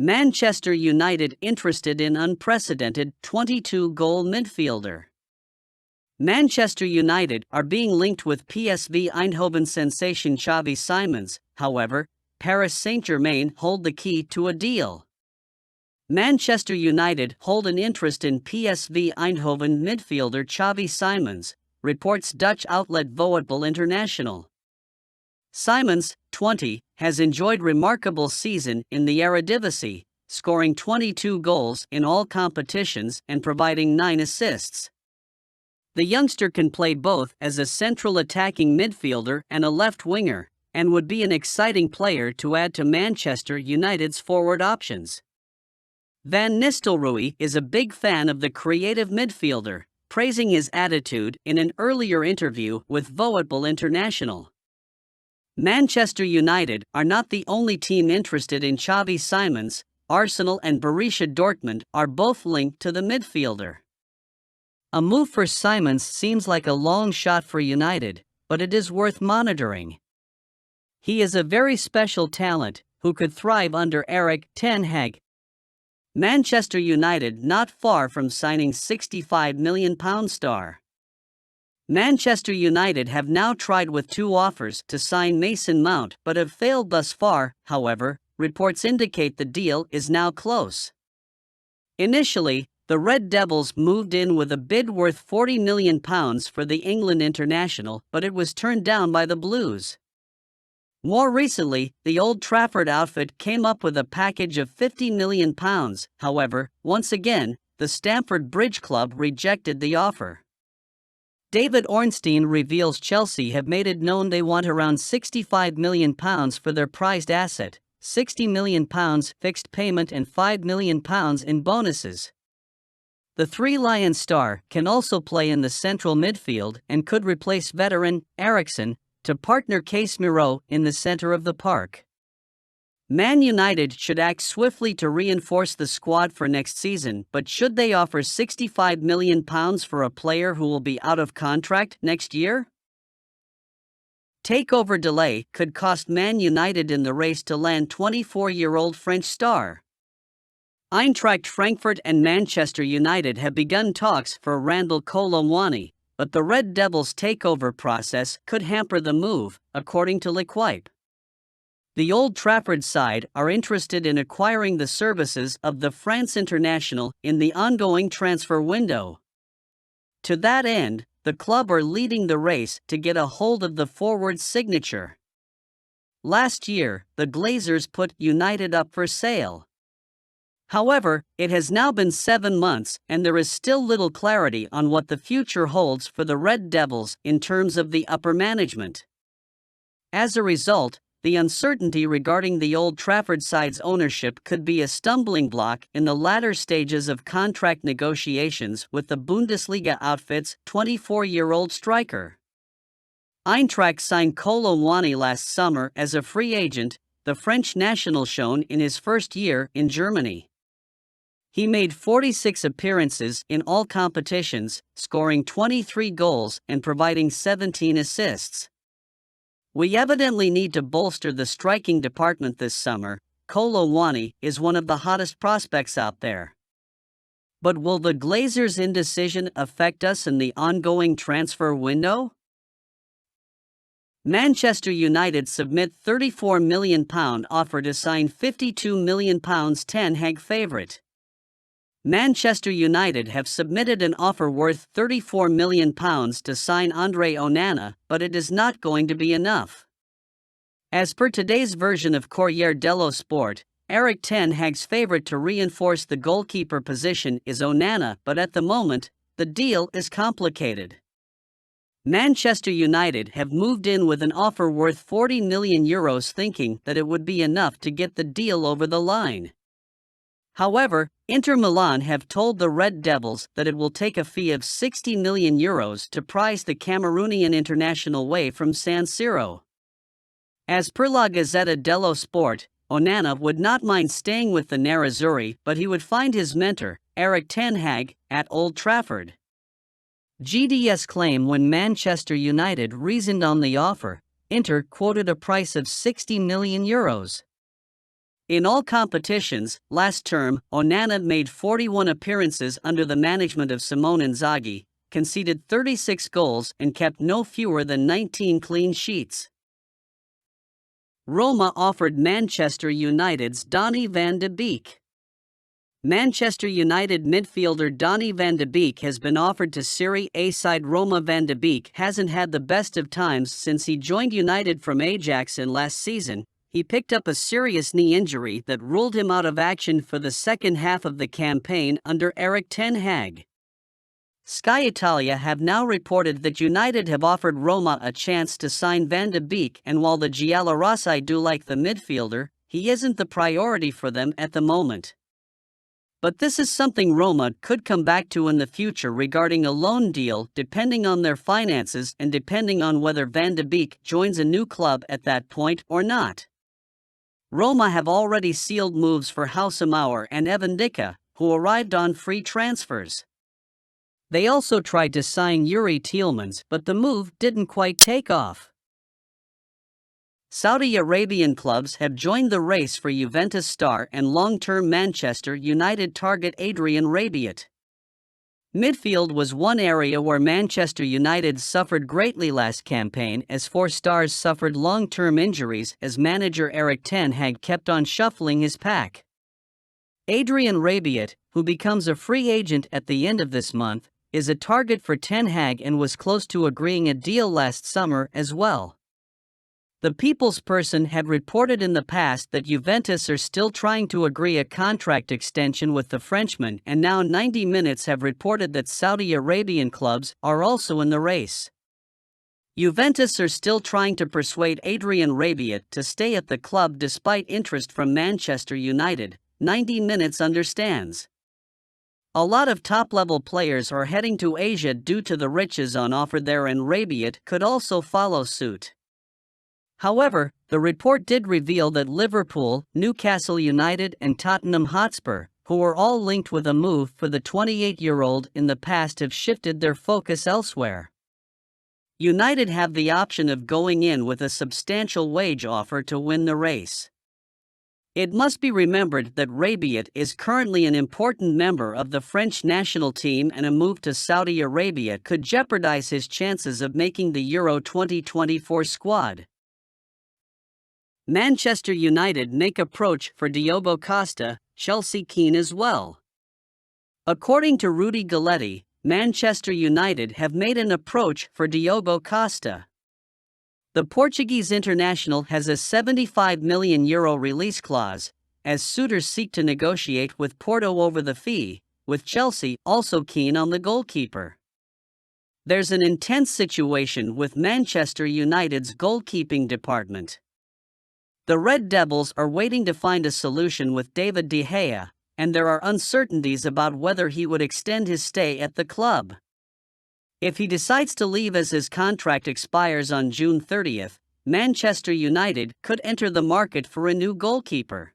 Manchester United interested in unprecedented 22-goal midfielder. Manchester United are being linked with PSV Eindhoven sensation Xavi Simons. However, Paris Saint-Germain hold the key to a deal. Manchester United hold an interest in PSV Eindhoven midfielder Xavi Simons, reports Dutch outlet Voetbal International. Simons, 20, has enjoyed remarkable season in the Eredivisie, scoring 22 goals in all competitions and providing 9 assists. The youngster can play both as a central attacking midfielder and a left winger, and would be an exciting player to add to Manchester United's forward options. Van Nistelrooy is a big fan of the creative midfielder, praising his attitude in an earlier interview with Voetbal International. Manchester United are not the only team interested in Xavi Simons. Arsenal and Borussia Dortmund are both linked to the midfielder. A move for Simons seems like a long shot for United, but it is worth monitoring. He is a very special talent who could thrive under Erik ten Hag. Manchester United not far from signing £65 million star. Manchester United have now tried with 2 offers to sign Mason Mount but have failed thus far. However, reports indicate the deal is now close. Initially, the Red Devils moved in with a bid worth £40 million for the England international, but it was turned down by the Blues. More recently, the Old Trafford outfit came up with a package of £50 million. However, once again, the Stamford Bridge Club rejected the offer. David Ornstein reveals Chelsea have made it known they want around £65 million for their prized asset, £60 million fixed payment and £5 million in bonuses. The Three Lions star can also play in the central midfield and could replace veteran Eriksen to partner Casemiro in the center of the park. Man United should act swiftly to reinforce the squad for next season, but should they offer £65 million for a player who will be out of contract next year? Takeover delay could cost Man United in the race to land 24-year-old French star. Eintracht Frankfurt and Manchester United have begun talks for Randal MUANI, but the Red Devils' takeover process could hamper the move, according to L'Equipe. The Old Trafford side are interested in acquiring the services of the France international in the ongoing transfer window. To that end, the club are leading the race to get a hold of the forward's signature. Last year, the Glazers put United up for sale. However, it has now been 7 months and there is still little clarity on what the future holds for the Red Devils in terms of the upper management. As a result, the uncertainty regarding the Old Trafford side's ownership could be a stumbling block in the latter stages of contract negotiations with the Bundesliga outfit's 24-year-old striker. Eintracht signed KOLO MUANI last summer as a free agent, the French national shown in his first year in Germany. He made 46 appearances in all competitions, scoring 23 goals and providing 17 assists. We evidently need to bolster the striking department this summer. KOLO MUANI is one of the hottest prospects out there. But will the Glazers' indecision affect us in the ongoing transfer window? Manchester United submit £34 million offer to sign £52 million ten Hag favourite. Manchester United have submitted an offer worth £34 million to sign Andre Onana, but it is not going to be enough. As per today's version of Corriere dello Sport, Erik ten Hag's favourite to reinforce the goalkeeper position is Onana, but at the moment, the deal is complicated. Manchester United have moved in with an offer worth €40 million thinking that it would be enough to get the deal over the line. However, Inter Milan have told the Red Devils that it will take a fee of €60 million to prize the Cameroonian international away from San Siro. As per La Gazzetta dello Sport, Onana would not mind staying with the Nerazzurri, but he would find his mentor, Erik ten Hag, at Old Trafford. GDS claim when Manchester United reasoned on the offer, Inter quoted a price of €60 million. In all competitions, last term, ONANA made 41 appearances under the management of Simone Inzaghi, conceded 36 goals and kept no fewer than 19 clean sheets. Roma offered Manchester United's Donny van de Beek. Manchester United midfielder Donny van de Beek has been offered to Serie A side Roma. Van de Beek hasn't had the best of times since he joined United from HAG'S in last season. He picked up a serious knee injury that ruled him out of action for the second half of the campaign under Erik ten Hag. Sky Italia have now reported that United have offered Roma a chance to sign Van de Beek, and while the Giallorossi do like the midfielder, he isn't the priority for them at the moment. But this is something Roma could come back to in the future regarding a loan deal, depending on their finances and depending on whether Van de Beek joins a new club at that point or not. Roma have already sealed moves for Housemauer and Evan Dicka, who arrived on free transfers. They also tried to sign Yuri Tielemans, but the move didn't quite take off. Saudi Arabian clubs have joined the race for Juventus star and long-term Manchester United target Adrien Rabiot. Midfield was one area where Manchester United suffered greatly last campaign, as four stars suffered long-term injuries as manager Erik ten Hag kept on shuffling his pack. Adrien Rabiot, who becomes a free agent at the end of this month, is a target for ten Hag and was close to agreeing a deal last summer as well. The People's Person had reported in the past that Juventus are still trying to agree a contract extension with the Frenchman, and now 90 Minutes have reported that Saudi Arabian clubs are also in the race. Juventus are still trying to persuade Adrien Rabiot to stay at the club despite interest from Manchester United, 90 Minutes understands. A lot of top-level players are heading to Asia due to the riches on offer there, and Rabiot could also follow suit. However, the report did reveal that Liverpool, Newcastle United and Tottenham Hotspur, who were all linked with a move for the 28-year-old in the past, have shifted their focus elsewhere. United have the option of going in with a substantial wage offer to win the race. It must be remembered that Rabiot is currently an important member of the French national team, and a move to Saudi Arabia could jeopardize his chances of making the Euro 2024 squad. Manchester United make approach for Diogo Costa, Chelsea keen as well. According to Rudy Galletti, Manchester United have made an approach for Diogo Costa. The Portuguese international has a €75 million release clause, as suitors seek to negotiate with Porto over the fee, with Chelsea also keen on the goalkeeper. There's an intense situation with Manchester United's goalkeeping department. The Red Devils are waiting to find a solution with David De Gea, and there are uncertainties about whether he would extend his stay at the club. If he decides to leave as his contract expires on June 30th, Manchester United could enter the market for a new goalkeeper.